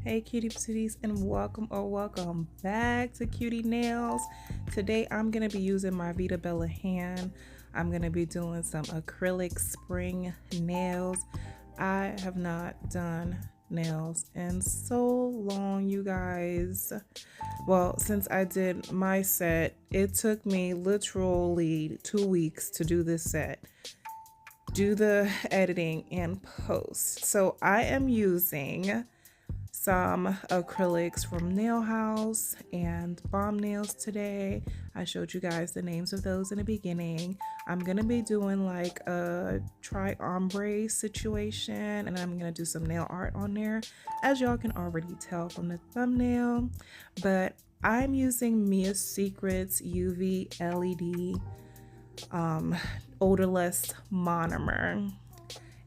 Hey cutie patooties, and welcome back to Cutie Nails. Today I'm going to be using my Vita Bella hand. I'm going to be doing some acrylic spring nails. I have not done nails in so long, you guys. Well, since I did my set, it took me literally 2 weeks to do this set, do the editing and post. So I am using some acrylics from Nail House and Bomb Nails today. I showed you guys the names of those in the beginning. I'm gonna be doing like a tri ombre situation, and I'm gonna do some nail art on there, as y'all can already tell from the thumbnail. But I'm using Mia Secrets UV LED odorless monomer.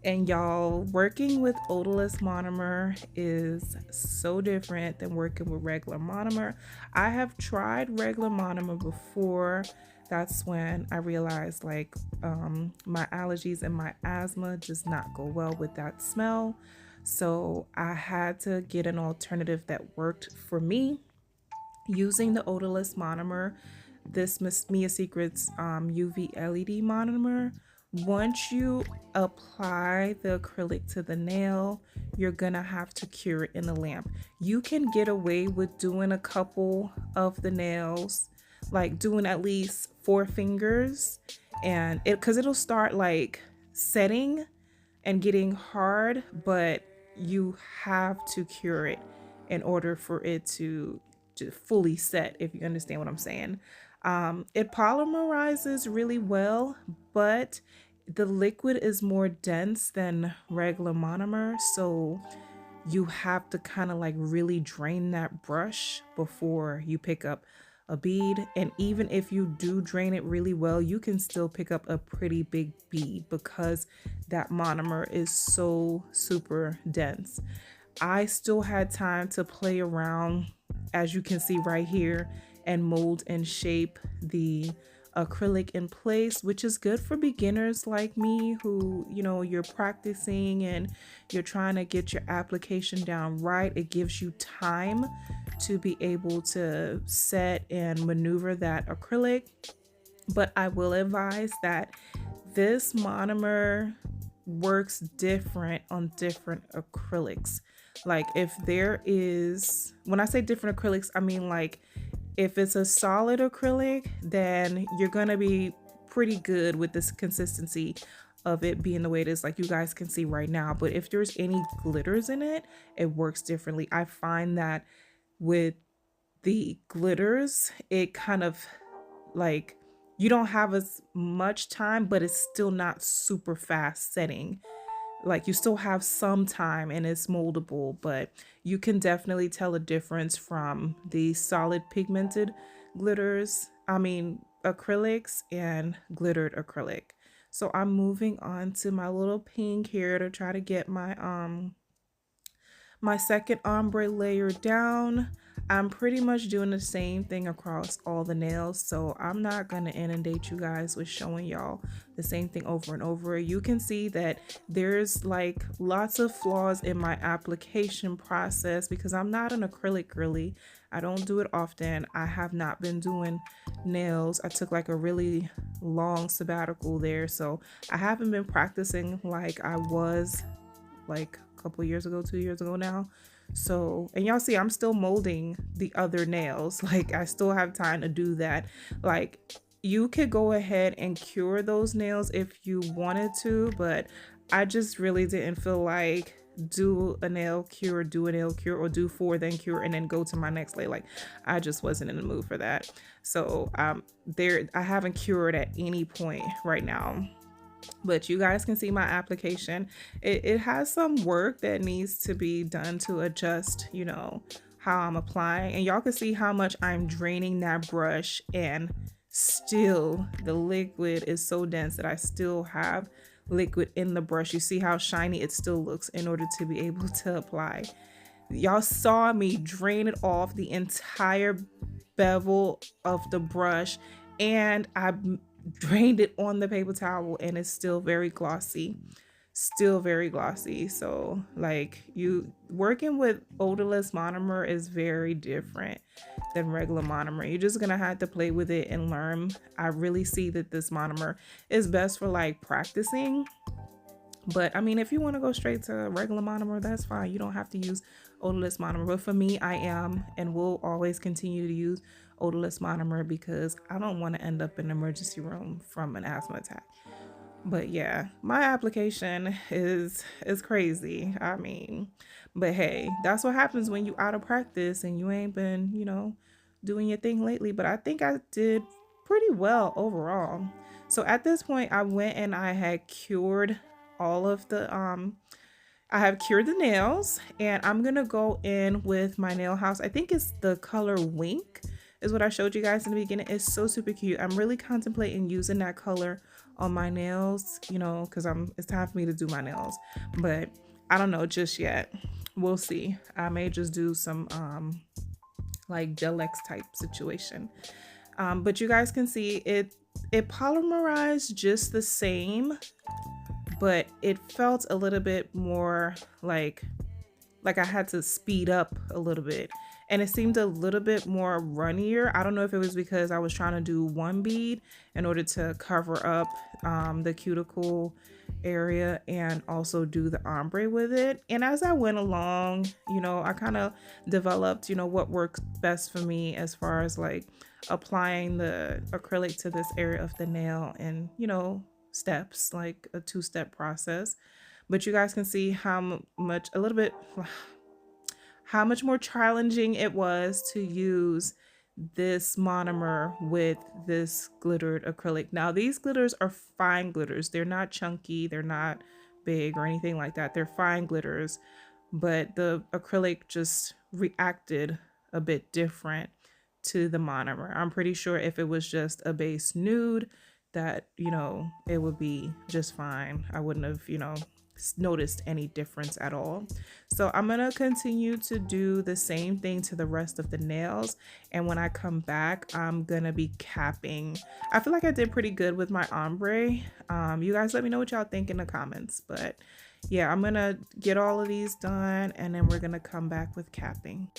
And y'all, working with odorless monomer is so different than working with regular monomer. I have tried regular monomer before. That's when I realized like my allergies and my asthma does not go well with that smell. So I had to get an alternative that worked for me using the odorless monomer. This Mia Secrets UV LED monomer. Once you apply the acrylic to the nail, you're gonna have to cure it in the lamp. You can get away with doing a couple of the nails, like doing at least 4 fingers, and it'll start like setting and getting hard, but you have to cure it in order for it to fully set, if you understand what I'm saying. It polymerizes really well, but the liquid is more dense than regular monomer, so you have to kind of like really drain that brush before you pick up a bead. And even if you do drain it really well, you can still pick up a pretty big bead because that monomer is so super dense. I still had time to play around, as you can see right here, and mold and shape the acrylic in place, which is good for beginners like me who, you're practicing and you're trying to get your application down right. It gives you time to be able to set and maneuver that acrylic. But I will advise that this monomer works different on different acrylics. Like if there is, when I say different acrylics, I mean like if it's a solid acrylic, then you're gonna be pretty good with this consistency of it being the way it is, like you guys can see right now. But if there's any glitters in it, it works differently. I find that with the glitters, it kind of like, you don't have as much time, but it's still not super fast setting. Like you still have some time and it's moldable, but you can definitely tell a difference from the solid pigmented acrylics and glittered acrylic. So I'm moving on to my little pink here to try to get my second ombre layer down. I'm pretty much doing the same thing across all the nails, so I'm not going to inundate you guys with showing y'all the same thing over and over. You can see that there's like lots of flaws in my application process because I'm not an acrylic girly. I don't do it often. I have not been doing nails. I took like a really long sabbatical there, so I haven't been practicing like I was like a couple years ago, 2 years ago now. So, and y'all see I'm still molding the other nails. Like I still have time to do that. Like you could go ahead and cure those nails if you wanted to, but I just really didn't feel like do a nail cure, or do 4 then cure and then go to my next layer. Like I just wasn't in the mood for that. So I haven't cured at any point right now. But you guys can see my application. It has some work that needs to be done to adjust, how I'm applying. And y'all can see how much I'm draining that brush, and still the liquid is so dense that I still have liquid in the brush. You see how shiny it still looks in order to be able to apply. Y'all saw me drain it off the entire bevel of the brush, and I drained it on the paper towel, and it's still very glossy. still very glossy. So like, you working with odorless monomer is very different than regular monomer. You're just gonna have to play with it and learn. I really see that this monomer is best for like practicing, but I mean, if you want to go straight to regular monomer, that's fine. You don't have to use odorless monomer. But for me, I am and will always continue to use odorless monomer because I don't want to end up in the emergency room from an asthma attack. But yeah, my application is crazy. I mean, but hey, that's what happens when you out of practice and you ain't been, doing your thing lately. But I think I did pretty well overall. So at this point, I went and I had cured all of the I have cured the nails, and I'm gonna go in with my nail house. I think it's the color Wink is what I showed you guys in the beginning. It's so super cute. I'm really contemplating using that color on my nails, because it's time for me to do my nails, but I don't know just yet. We'll see. I may just do some like gel X type situation. But you guys can see it polymerized just the same, but it felt a little bit more like I had to speed up a little bit, and it seemed a little bit more runnier. I don't know if it was because I was trying to do one bead in order to cover up the cuticle area and also do the ombre with it. And as I went along, I kind of developed, what works best for me as far as like applying the acrylic to this area of the nail and, steps, like a two-step process. But you guys can see how much more challenging it was to use this monomer with this glittered acrylic. Now these glitters are fine glitters. They're not chunky, they're not big or anything like that. They're fine glitters, but the acrylic just reacted a bit different to the monomer. I'm pretty sure if it was just a base nude that, it would be just fine. I wouldn't have, noticed any difference at all. So I'm gonna continue to do the same thing to the rest of the nails, and when I come back I'm gonna be capping. I feel like I did pretty good with my ombre. You guys let me know what y'all think in the comments, but yeah, I'm gonna get all of these done and then we're gonna come back with capping.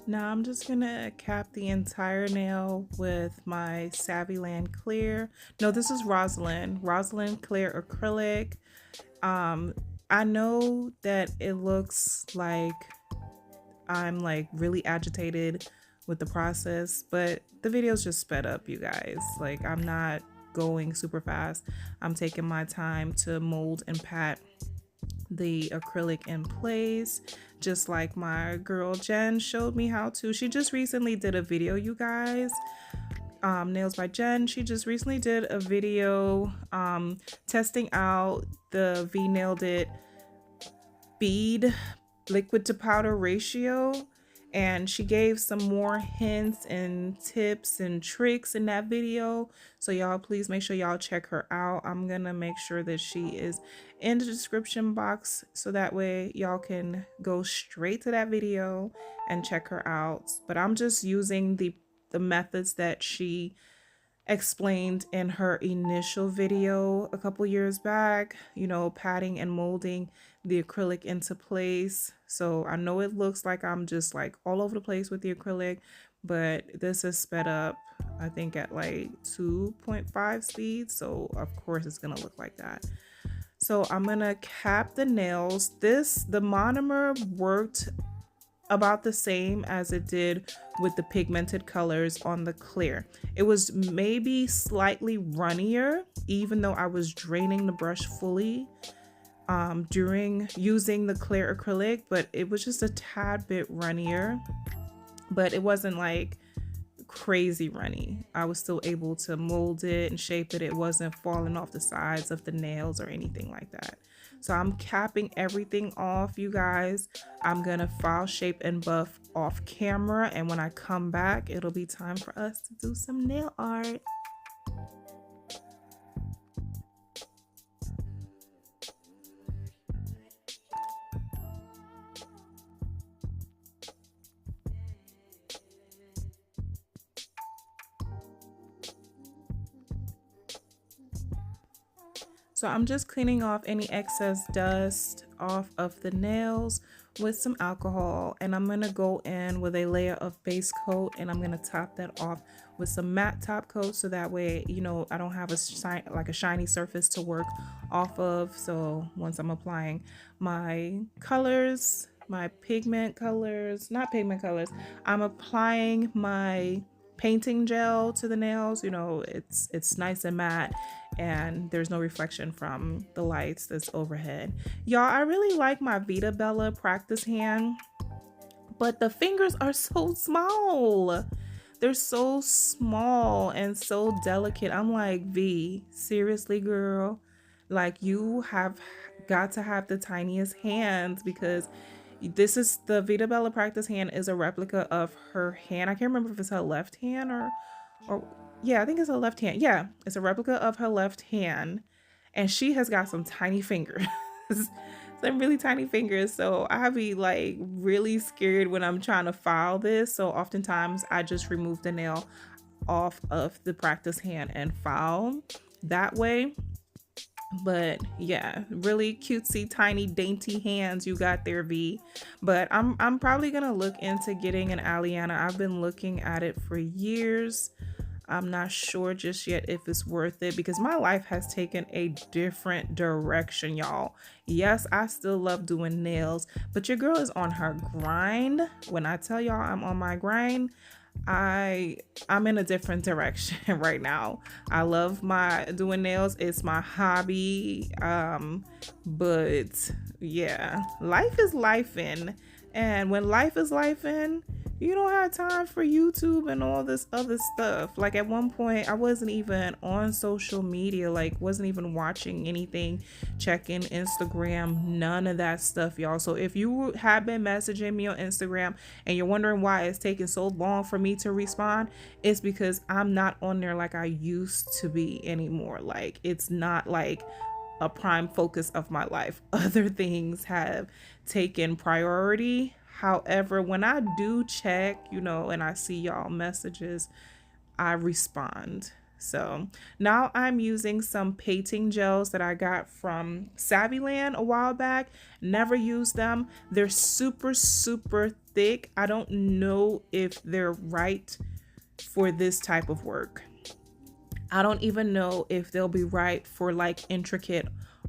Now I'm just gonna cap the entire nail with my Savvyland Clear. No, this is Rosalind Clear Acrylic. I know that it looks like I'm like really agitated with the process, but the video's just sped up, you guys. Like, I'm not going super fast. I'm taking my time to mold and pat the acrylic in place, just like my girl Jen showed me how to. She just recently did a video, you guys. Nails by Jen. She just recently did a video testing out the V Nailed It bead liquid to powder ratio, and she gave some more hints and tips and tricks in that video. So y'all please make sure y'all check her out. I'm gonna make sure that she is in the description box so that way y'all can go straight to that video and check her out. But I'm just using the methods that she explained in her initial video a couple years back, you know, patting and molding the acrylic into place. So I know it looks like I'm just like all over the place with the acrylic, but this is sped up, I think at like 2.5 speed. So of course it's gonna look like that. So I'm gonna cap the nails. The monomer worked about the same as it did with the pigmented colors on the clear. It was maybe slightly runnier, even though I was draining the brush fully during using the clear acrylic, but it was just a tad bit runnier, but it wasn't like crazy runny. I was still able to mold it and shape it. It wasn't falling off the sides of the nails or anything like that. So I'm capping everything off, you guys. I'm gonna file, shape, and buff off camera, and when I come back, it'll be time for us to do some nail art. So I'm just cleaning off any excess dust off of the nails with some alcohol, and I'm gonna go in with a layer of base coat, and I'm gonna top that off with some matte top coat, so that way, you know, I don't have a shiny surface to work off of. So once I'm applying my colors, my pigment colors, not pigment colors, I'm applying my painting gel to the nails. You know, it's nice and matte, and there's no reflection from the lights that's overhead. Y'all, I really like my Vita Bella practice hand, but the fingers are so small. They're so small and so delicate. I'm like, V, seriously, girl? Like, you have got to have the tiniest hands, because this is the Vita Bella practice hand is a replica of her hand. I can't remember if it's her left hand or yeah, I think it's her left hand. Yeah, it's a replica of her left hand, and she has got some tiny fingers. Some really tiny fingers. So I be like really scared when I'm trying to file this. So oftentimes I just remove the nail off of the practice hand and file that way. But yeah, really cutesy, tiny, dainty hands you got there, V. But I'm probably gonna look into getting an Aliana. I've been looking at it for years. I'm not sure just yet if it's worth it, because my life has taken a different direction, y'all. Yes, I still love doing nails, but your girl is on her grind. When I tell y'all I'm on my grind, I'm in a different direction right now. I love my doing nails. It's my hobby. But yeah, life is lifing. And when life is lifing, you don't have time for YouTube and all this other stuff. Like at one point, I wasn't even on social media, like wasn't even watching anything, checking Instagram, none of that stuff, y'all. So if you have been messaging me on Instagram and you're wondering why it's taking so long for me to respond, it's because I'm not on there like I used to be anymore. Like it's not like a prime focus of my life. Other things have taken priority. However, when I do check, you know, and I see y'all messages, I respond. So now I'm using some painting gels that I got from Savvyland a while back. Never used them. They're super, super thick. I don't know if they're right for this type of work. I don't even know if they'll be right for like intricate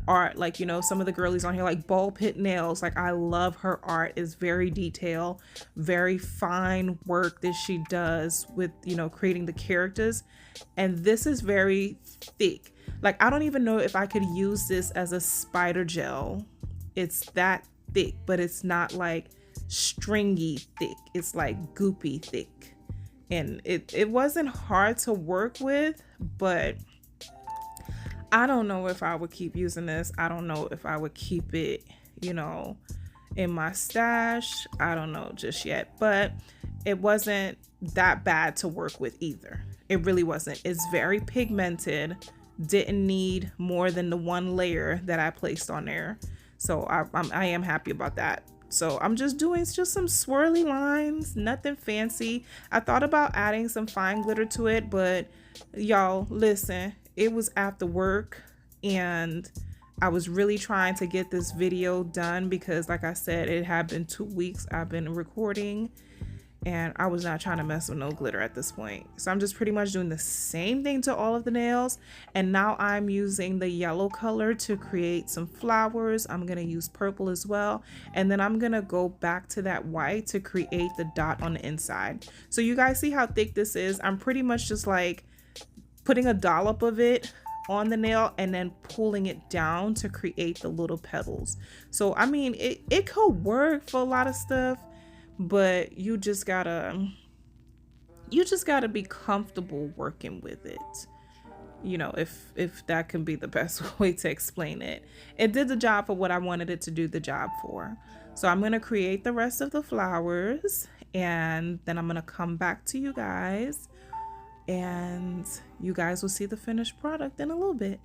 art, like, you know, some of the girlies on here, like Ball Pit Nails. Like, I love her art. Is very detailed, very fine work that she does with, you know, creating the characters. And this is very thick. Like, I don't even know if I could use this as a spider gel. It's that thick, but it's not like stringy thick. It's like goopy thick. And it wasn't hard to work with, but I don't know if I would keep using this. I don't know if I would keep it, you know, in my stash. I don't know just yet, but it wasn't that bad to work with either. It really wasn't. It's very pigmented. Didn't need more than the one layer that I placed on there. So I am happy about that. So I'm just doing just some swirly lines, nothing fancy. I thought about adding some fine glitter to it, but y'all, listen, it was after work and I was really trying to get this video done because, like I said, it had been 2 weeks I've been recording and I was not trying to mess with no glitter at this point. So I'm just pretty much doing the same thing to all of the nails. And now I'm using the yellow color to create some flowers. I'm gonna use purple as well. And then I'm gonna go back to that white to create the dot on the inside. So you guys see how thick this is? I'm pretty much just like putting a dollop of it on the nail and then pulling it down to create the little petals. So I mean, it could work for a lot of stuff, but you just gotta be comfortable working with it, you know, if that can be the best way to explain it. It did the job for what I wanted it to do the job for. So I'm gonna create the rest of the flowers and then I'm gonna come back to you guys and you guys will see the finished product in a little bit.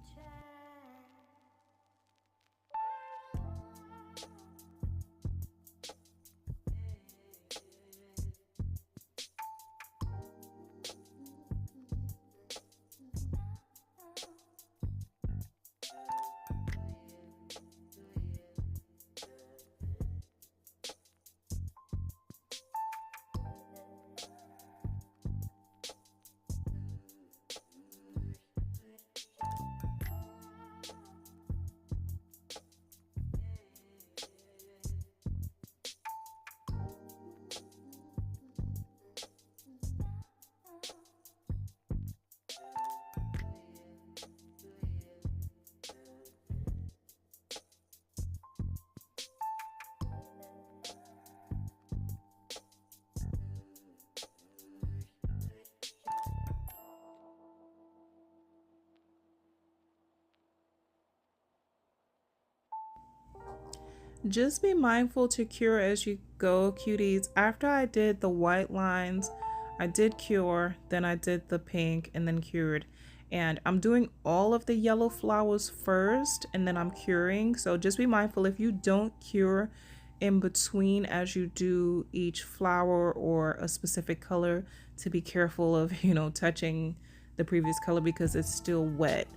Just be mindful to cure as you go, cuties. After I did the white lines, I did cure, then I did the pink and then cured. And I'm doing all of the yellow flowers first and then I'm curing. So just be mindful if you don't cure in between as you do each flower or a specific color, to be careful of, you know, touching the previous color because it's still wet.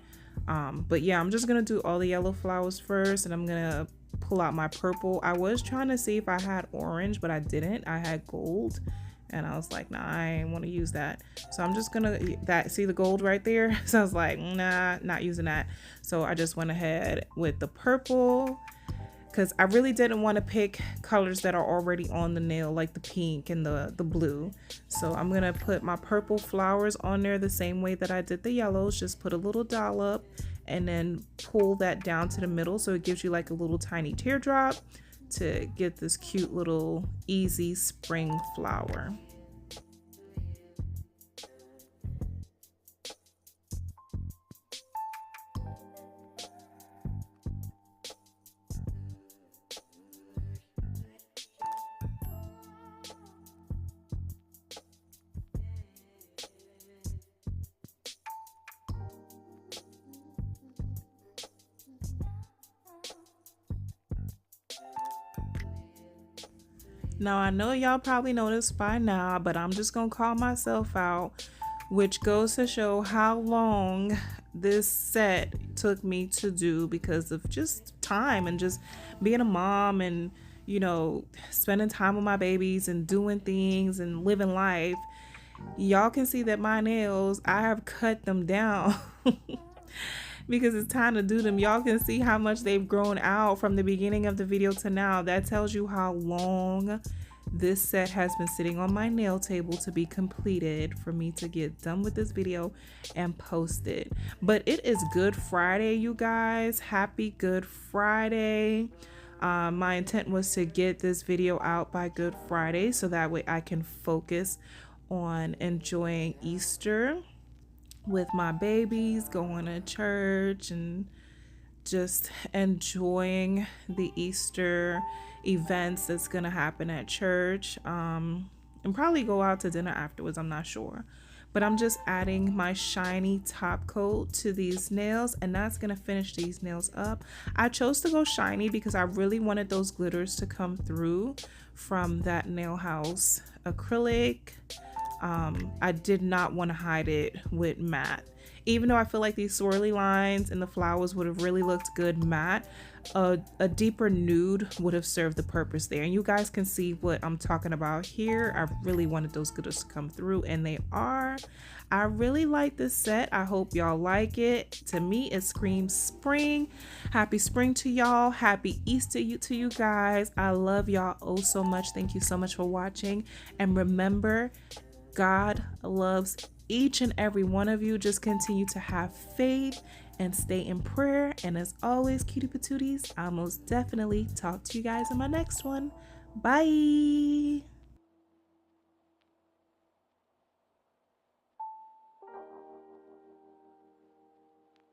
But yeah, I'm just gonna do all the yellow flowers first and I'm gonna pull out my purple. I was trying to see if I had orange, but I didn't. I had gold and I was like, nah, I ain't want to use that. So I'm just gonna see the gold right there. So I was like, nah, not using that. So I just went ahead with the purple because I really didn't want to pick colors that are already on the nail, like the pink and the blue. So I'm gonna put my purple flowers on there the same way that I did the yellows. Just put a little dollop and then pull that down to the middle so it gives you like a little tiny teardrop to get this cute little easy spring flower. Now I know y'all probably noticed by now, but I'm just gonna call myself out, which goes to show how long this set took me to do because of just time and just being a mom and, you know, spending time with my babies and doing things and living life. Y'all can see that my nails, I have cut them down because it's time to do them. Y'all can see how much they've grown out from the beginning of the video to now. That tells you how long this set has been sitting on my nail table to be completed for me to get done with this video and post it. But it is Good Friday, you guys. Happy Good Friday. My intent was to get this video out by Good Friday so that way I can focus on enjoying Easter with my babies, going to church, and just enjoying the Easter events that's gonna happen at church, and probably go out to dinner afterwards. I'm not sure, but I'm just adding my shiny top coat to these nails, and that's gonna finish these nails up. I chose to go shiny because I really wanted those glitters to come through from that nail house acrylic. I did not want to hide it with matte. Even though I feel like these swirly lines and the flowers would have really looked good matte, a deeper nude would have served the purpose there. And you guys can see what I'm talking about here. I really wanted those glitters to come through, and they are. I really like this set. I hope y'all like it. To me, it screams spring. Happy spring to y'all. Happy Easter to you guys. I love y'all oh so much. Thank you so much for watching. And remember, God loves each and every one of you. Just continue to have faith and stay in prayer. And as always, cutie patooties, I'll most definitely talk to you guys in my next one. Bye.